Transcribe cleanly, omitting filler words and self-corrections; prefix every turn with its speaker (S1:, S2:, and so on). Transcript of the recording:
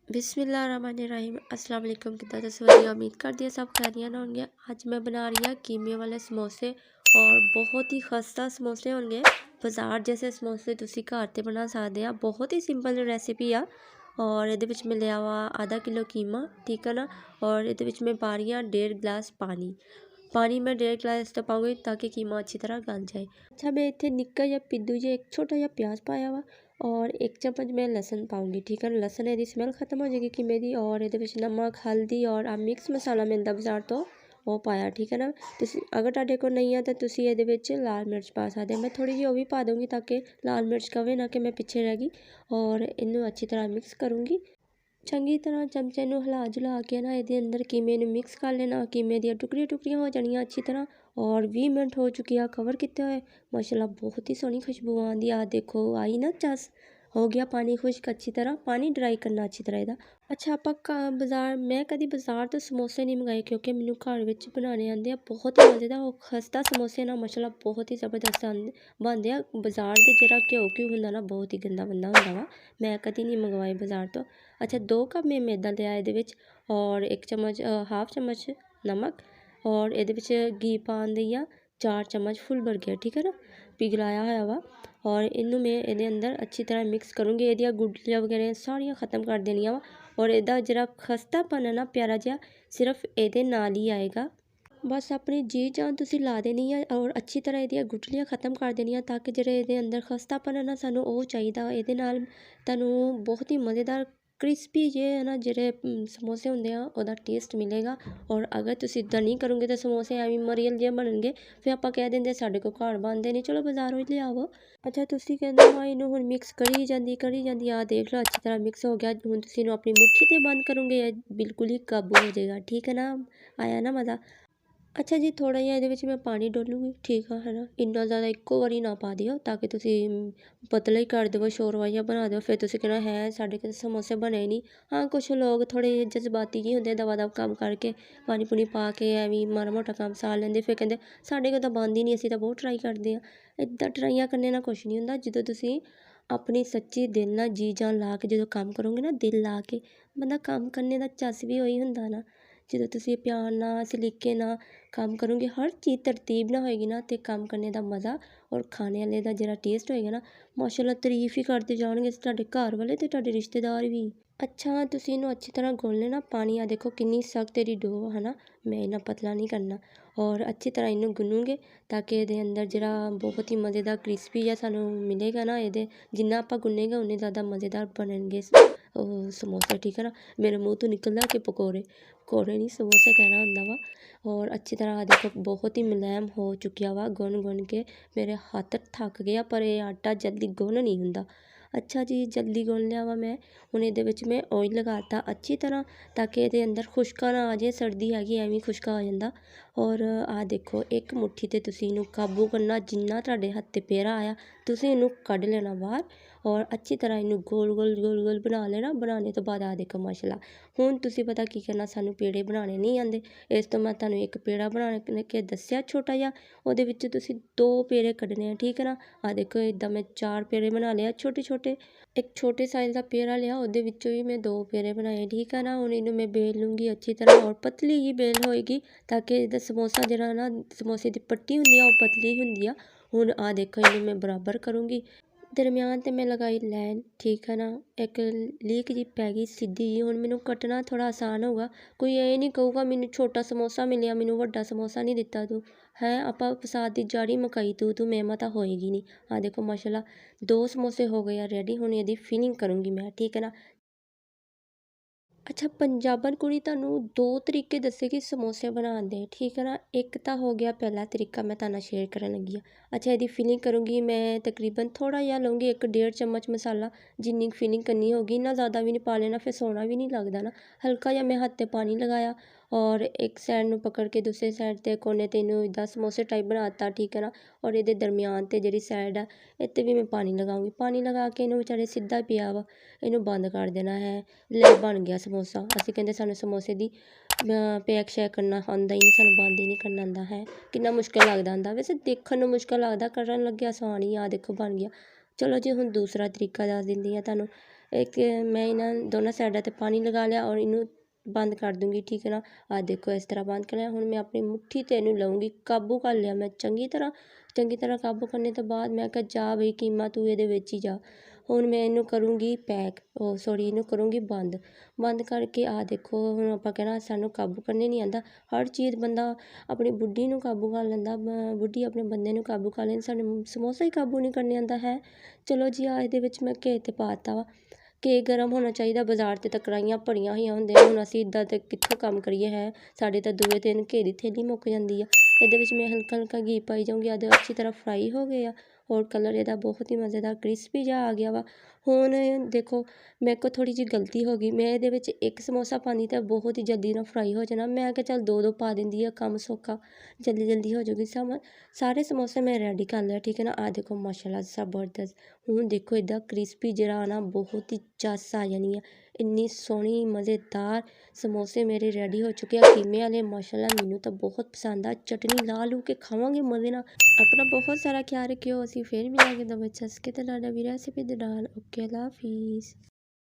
S1: बिस्मिल्लाहिर्रहमानिर्रहीम अस्सलाम वालेकुम। कितना तुम वधिया उम्मीद करती है सब खैरियत ना होंगे। आज मैं बना रही हूँ कीमे वाले समोसे और बहुत ही खस्ता समोसे होंगे। बाजार जैसे समोसे तुसी घर ते बना सकते हैं। बहुत ही सिंपल रेसिपी आ और ये मैं लिया हुआ आधा किलो कीमा, ठीक है ना। और ये मैं पा रही हूँ 1.5 गिलास पानी। पानी मैं 1.5 गिलास तो पाऊँगी ताकि कीमा अच्छी तरह गल जाए। अच्छा मैं इतने निक्का या पिद्दू जो एक छोटा या प्याज पाया हुआ और 1 चम्मच मैं लहसुन पाऊँगी, ठीक है। लहसुन यदि स्मैल खत्म हो जाएगी कीमे दी। और ये नमक हल्दी और आ मिक्स मसाला मिलता बाजार तो वो पाया, ठीक है ना। तुसी अगर तुहाडे कोल नहीं है तो तुसी ये लाल मिर्च पा सकते। मैं थोड़ी जी वो भी पा दूँगी ताकि लाल मिर्च कवे ना कि मैं पिछे रह गई। और इनू अच्छी तरह मिक्स करूँगी। चंगी तरह चमचे ਨੂੰ ਹਿਲਾ ਜੁਲਾ ਕੇ ਨਾ ਇਹਦੇ ਅੰਦਰ ਕੀਮੇ ਨੂੰ ਮਿਕਸ ਕਰ ਲੈਣਾ। ਕੀਮੇ ਦੀਆਂ ਟੁਕੜੀਆਂ ਟੁਕੜੀਆਂ ਹੋ ਜਾਣੀਆਂ ਅੱਛੀ ਤਰ੍ਹਾਂ। और 20 मिनट हो चुकी है कवर किते हुए। माशाल्लाह बहुत ही सोहनी खुशबू आँदी आ। देखो आई ना चस हो गया पानी खुश्क अच्छी तरह। पानी ड्राई करना अच्छी तरह ਇਹਦਾ। अच्छा ਆਪਾਂ ਬਾਜ਼ਾਰ मैं कभी बाजार तो समोसे नहीं मंगाए क्योंकि ਮੈਨੂੰ घर ਵਿੱਚ ਬਣਾਉਣੇ ਆਉਂਦੇ ਆ ਬਹੁਤ ਹੀ ਮਜ਼ੇਦਾਰ। ਉਹ ਖਸਤਾ ਸਮੋਸੇ ਨਾ ਮਾਸ਼ਾਅੱਲਾ ਬਹੁਤ ਹੀ ਜ਼ਬਰਦਸਤ ਬਣਦੇ ਆ। ਬਾਜ਼ਾਰ ਦੇ ਜਿਹੜਾ ਘਿਓ ਹੁੰਦਾ ਨਾ ਬਹੁਤ ਹੀ ਗੰਦਾ ਬੰਦਾ ਹੁੰਦਾ ਵਾ। ਮੈਂ ਕਦੀ ਨਹੀਂ ਮੰਗਵਾਏ ਬਾਜ਼ਾਰ ਤੋਂ। अच्छा 2 कप मैं मैदा लिया ये और 1 चम्मच हाफ चम्मच नमक और ये घी पान दी 4 चम्मच फुल भर गया, ठीक है ना। पिघलाया हुआ वा और इनू मैं ये अंदर अच्छी तरह मिक्स करूँगी। ये गुठलियाँ वगैरह सारिया ख़त्म कर देनिया वा। और यदा जरा खस्तापन है ना प्यारा जहा सिर्फ ये नाल ही आएगा। बस अपनी जी जान तुसी ला देनी है और अच्छी तरह ये गुठलियाँ ख़त्म कर देनिया ताकि जो ये अंदर खस्तापन है ना सानू वो चाहिए। ये तू बहुत ही मज़ेदार क्रिस्पी जे है ना जेरे समोसे होंगे वह टेस्ट मिलेगा। और अगर तुम इदा नहीं करोगे तो समोसे एवं मरियल जे बननगे। फिर आप कह देंगे साढ़े को घर बनते नहीं, चलो बाजारों ही लियावो। अच्छा तुम कहते हो इनू हूँ मिक्स करी जाती आ देख लो अच्छी तरह मिक्स हो गया। हूँ तुम अपनी मुट्ठी से बंद करोगे बिल्कुल ही काबू हो जाएगा, ठीक है ना। आया ना मज़ा। अच्छा जी थोड़ा जिहा ये मैं पानी डोलूँगी, ठीक है ना। इन्ना ज़्यादा इक्को बारी ना पा दिओ ताकि तुम पतला ही कर देवो शोरवा जिहा बना दो। फिर तुम कहना है साढ़े तो समोसे बने ही नहीं। हाँ कुछ लोग थोड़े जज्बाती जी होंगे दवा दव काम करके पानी पुनी पा के एवं माड़ा मोटा काम सार लेंगे। फिर कहते साढ़े को तो बनती नहीं, असीं तो बहुत ट्राई करते हैं। इदा ट्राइयां करने ना कुछ नहीं होंदा। जो तुम अपनी सच्ची दिल ना जी जान ला के जो काम करोगे ना दिल ला के बंदा काम करने का चस भी वही होंदा ना। जो तुम प्यार ना सलीके ना काम करोगे हर चीज़ तरतीब ना होएगी ना तो काम करने का मज़ा और खाने वाले का जो टेस्ट होएगा ना माशाल्लाह तारीफ ही करते जाएंगे तुहाडे घर वाले तो तुहाडे रिश्तेदार भी। अच्छा तुम इनू अच्छी तरह घोल लेना। पानी आ देखो कितनी सख्त तेरी डो है ना, मैं इन्ना पतला नहीं करना। और अच्छी तरह इनू गुनूंगे ताकि ये अंदर जरा बहुत ही मज़ेदार क्रिस्पी जहा सानू मिलेगा ना। ये जिन्ना आप गुनेगा उन्ने ज़्यादा मज़ेदार बननगे समोसे, ठीक है ना। मेरे मुँह तो निकलदा कि पकौड़े पकौड़े नहीं समोसे कहना होंदा वा। और अच्छी तरह देखो बहुत ही मुलायम हो चुकिया वा गुन गुन के मेरे हाथ थक गया। पर यह आटा जल्दी गुन नहीं होंदा। अच्छा जी जल्दी गुन लिया वा मैं। हुण ये मैं ऑयल लगाता अच्छी तरह ताकि ये अंदर खुशका ना आ जाए। सर्दी हैगी एवं खुशका आ जाता। और आ देखो एक मुट्ठी ते तुसीं इनू काबू करना जिन्ना तुहाडे हत्थे पेरा आया तुसीं इनू कढ लेना बाहर। और अच्छी तरह इनू गोल गोल गोल गोल बना लेना। बनाने तो बाद आ देखो माशाल्लाह हुण तुसीं पता की करना। सानू पेड़े बनाने नहीं आंदे इस तो मैं तुहानू एक पेड़ा बना के दस्सिया छोटा जिहा। उहदे विच तुसीं 2 पेड़े कड्ढने आ, ठीक है ना। आ देखो इदां मैं 4 पेड़े बना लिया छोटे छोटे। एक छोटे साइज़ का पेड़ा लिया उहदे विचों भी मैं 2 पेड़े बनाए, ठीक है ना। हुण इनू मैं बेल लूँगी अच्छी तरह और पतली ही बेल होएगी ताकि इहदा समोसा जरा ना समोसे दी पट्टी हुंदी आ ओह पतली हुंदी आ। हुण आ देखो इनू मैं बराबर करूँगी। दरम्यान ते मैं लगाई लाइन, ठीक है ना। एक लीक जी पै गई सीधी जी। हुण मैनू कट्टना थोड़ा आसान होगा। कोई ये नहीं कहूगा मैनू छोटा समोसा मिलिया मैनू वड्डा समोसा नहीं दिता तू है। आपां फसाद दी जड़ मकाई तू मेहमा तो होएगी नहीं। आ देखो माशाल्लाह 2 समोसे हो गए रेडी। हुण इहदी फिलिंग करूँगी मैं, ठीक है ना। अच्छा पंजाबन कुड़ी तुहानू 2 तरीके दस्से कि समोसे बनाने दे, ठीक है ना। एक तो हो गया पहला तरीका मैं तुहाडे नाल शेयर करन लगी हाँ। अच्छा इहदी फिलिंग करूँगी मैं तकरीबन थोड़ा जिहा लूँगी 1-1.5 चम्मच मसाला जिन्नी फिलिंग करनी होगी। इन्ना ज़्यादा भी नहीं पा लेना फिर सोहना भी नहीं लगदा ना। हल्का जिहा मैं हत्थ ते पानी लगाया और एक साइड नू पकड़ के दूसरे साइड ते कोने ते इनू इदां समोसे टाइप बनाता, ठीक है ना। और इहदे दरम्यान ते जिहड़ी साइड है इत्ते भी मैं पानी लगाऊँगी। पानी लगा के इनू बेचारे सिद्धा पिया वा इनू बंद कर देना है। ले बन गया समोसा। असीं कहंदे सानू समोसे दी पैक शैक करना आंदा ही नहीं, सानू बंद ही नहीं करना आंदा है। किन्ना मुश्किल लगदा होंदा वैसे देखण नूं मुश्किल लगदा करन लगे आसान ही आ देखो बन गया। चलो जी हुण दूसरा तरीका दस दिंदी आं तुहानू। एक मैं ਇਹਨਾਂ ਦੋਨਾਂ ਸਾਈਡਾਂ 'ਤੇ ਪਾਣੀ ਲਗਾ ਲਿਆ ਔਰ ਇਹਨੂੰ ਬੰਦ ਕਰ ਦੂੰਗੀ। ਠੀਕ ਹੈ ਨਾ, ਆਹ ਦੇਖੋ ਇਸ ਤਰ੍ਹਾਂ ਬੰਦ ਕਰ ਲਿਆ। ਹੁਣ ਮੈਂ ਆਪਣੀ ਮੁੱਠੀ 'ਤੇ ਇਹਨੂੰ ਲਊਂਗੀ, ਕਾਬੂ ਕਰ ਲਿਆ ਮੈਂ ਚੰਗੀ ਤਰ੍ਹਾਂ ਕਾਬੂ ਕਰਨੇ ਤੋਂ ਬਾਅਦ ਮੈਂ ਕਿਹਾ ਜਾ ਬਈ ਕੀਮਾ ਤੂੰ ਇਹਦੇ ਵਿੱਚ ਹੀ ਜਾ। ਹੁਣ ਮੈਂ ਇਹਨੂੰ ਕਰੂੰਗੀ ਇਹਨੂੰ ਕਰੂੰਗੀ ਬੰਦ ਕਰਕੇ। ਆਹ ਦੇਖੋ ਹੁਣ ਆਪਾਂ ਕਹਿਣਾ ਸਾਨੂੰ ਕਾਬੂ ਕਰਨੇ ਨਹੀਂ ਆਉਂਦਾ। ਹਰ ਚੀਜ਼ ਬੰਦਾ ਆਪਣੀ ਬੁੱਢੀ ਨੂੰ ਕਾਬੂ ਕਰ ਲੈਂਦਾ, ਬੁੱਢੀ ਆਪਣੇ ਬੰਦੇ ਨੂੰ ਕਾਬੂ ਕਰ ਲੈਂਦੀ, ਸਾਨੂੰ ਸਮੋਸਾ ਹੀ ਕਾਬੂ ਨਹੀਂ ਕਰਨੇ ਆਉਂਦਾ ਹੈ। ਚਲੋ ਜੀ ਆ ਇਹਦੇ ਵਿੱਚ ਮੈਂ ਘੇ 'ਤੇ ਪਾ ਦਿੱਤਾ ਵਾ। ਘੇ ਗਰਮ ਹੋਣਾ ਚਾਹੀਦਾ। ਬਾਜ਼ਾਰ 'ਤੇ ਤਾਂ ਕੜਾਹੀਆਂ ਭਰੀਆਂ ਹੋਈਆਂ ਹੁੰਦੀਆਂ, ਹੁਣ ਅਸੀਂ ਇੱਦਾਂ ਤਾਂ ਕਿੱਥੋਂ ਕੰਮ ਕਰੀਏ ਹੈ। ਸਾਡੇ ਤਾਂ 2-3 ਘੇ ਦੀ ਥੈਲੀ ਮੁੱਕ ਜਾਂਦੀ ਆ। ਇਹਦੇ ਵਿੱਚ ਮੈਂ ਹਲਕਾ ਘੀ ਪਾਈ ਜਾਊਂਗੀ। ਆਹ ਅੱਛੀ ਤਰ੍ਹਾਂ ਫਰਾਈ ਹੋ ਗਏ ਆ ਔਰ ਕਲਰ ਇਹਦਾ ਬਹੁਤ ਹੀ ਮਜ਼ੇਦਾਰ ਕ੍ਰਿਸਪੀ ਜਿਹਾ ਆ ਗਿਆ ਵਾ। ਹੁਣ ਦੇਖੋ ਮੇਰੇ ਕੋਲ ਥੋੜ੍ਹੀ ਜਿਹੀ ਗਲਤੀ ਹੋ ਗਈ, ਮੈਂ ਇਹਦੇ ਵਿੱਚ ਇੱਕ ਸਮੋਸਾ ਪਾਉਂਦੀ ਤਾਂ ਬਹੁਤ ਹੀ ਜਲਦੀ ਨਾਲ ਫਰਾਈ ਹੋ ਜਾਣਾ। ਮੈਂ ਕਿਹਾ ਚੱਲ 2 ਪਾ ਦਿੰਦੀ ਆ, ਕੰਮ ਸੌਖਾ ਜਲਦੀ ਹੋ ਜਾਊਗੀ। ਸਾਰੇ ਸਮੋਸੇ ਮੈਂ ਰੈਡੀ ਕਰ ਲਿਆ। ਠੀਕ ਹੈ ਨਾ, ਆਹ ਦੇਖੋ ਮਾਸ਼ਾਅੱਲਾ ਜ਼ਬਰਦਸਤ। ਹੁਣ ਦੇਖੋ ਇੱਦਾਂ ਕ੍ਰਿਸਪੀ ਜਿਹੜਾ ਨਾ ਬਹੁਤ ਹੀ ਚੱਸ ਆ ਜਾਣੀ ਆ। ਇੰਨੀ ਸੋਹਣੀ ਮਜ਼ੇਦਾਰ ਸਮੋਸੇ ਮੇਰੇ ਰੈਡੀ ਹੋ ਚੁੱਕੇ ਆ ਕੀਮੇ ਵਾਲੇ। ਮਾਸ਼ਾਅੱਲਾ ਮੈਨੂੰ ਤਾਂ ਬਹੁਤ ਪਸੰਦ ਆ। ਚਟਨੀ ਲਾ ਲੂ ਕੇ ਖਾਵਾਂਗੇ ਮਜ਼ੇ ਨਾਲ। ਆਪਣਾ ਬਹੁਤ ਸਾਰਾ ਖਿਆਲ ਰੱਖਿਓ। ਅਸੀਂ ਫਿਰ ਮਿਲਾਂਗੇ ਨਵੇਂ ਚਸਕੇ ਤੇ ਨਾਲ ਨਵੀਂ ਰੈਸਿਪੀ ਦੇ ਨਾਲ। ਓਕੇ, ਅੱਲਾ ਹਾਫਿਜ਼।